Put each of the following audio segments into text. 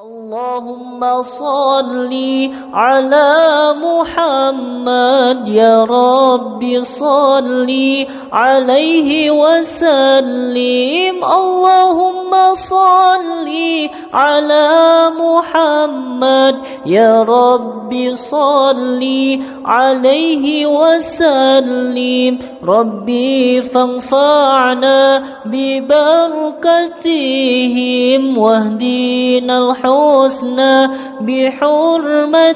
اللهم صل على محمد يا رب صل عليه وسلم. اللهم صل على محمد يا رب صل عليه وسلم. ربي فانفعنا ببركتهم واهدنا الحسنى بحرمتهم.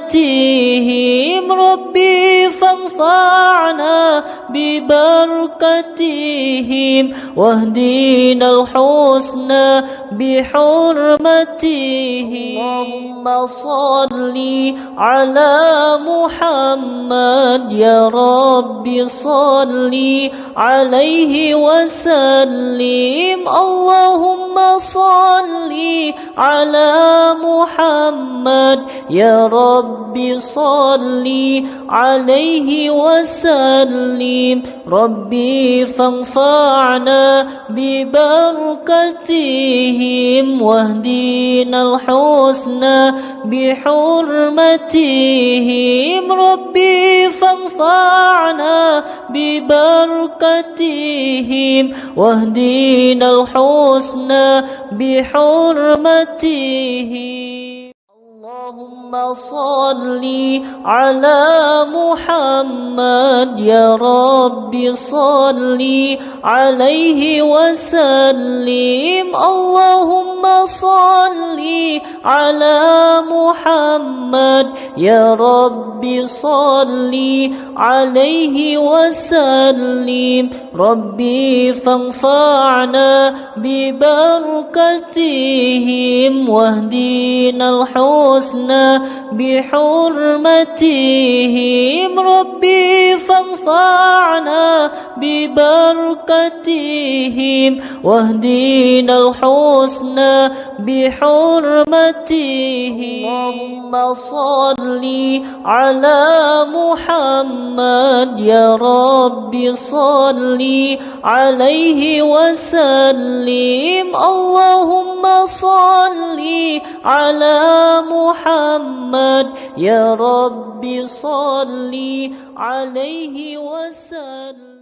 ربي فانفعنا ببركتهم واهدنا الحسنى بحرمتهم. اللهم صل على محمد يا رب صل عليه وسلم. اللهم صل على محمد يا رب صل عليه وسلم. ربي فانفعنا ببركتهم واهدنا الحسنى بحرمتهم. ربي فانفعنا ببركتهم واهدنا الحسنى بحرمتهم. اللهم صل على محمد يا رب صل عليه وسلم. اللهم صل على محمد يا رب صل عليه وسلم. ربي فانفعنا ببركتهم واهدنا الحسنى بحرمتهم. ربي فانفعنا ببركتهم واهدنا الحسنى بحرمتهم. اللهم صل على محمد يا رب صل عليه وسلم. اللهم صل على محمد يا رب صل عليه وسلم.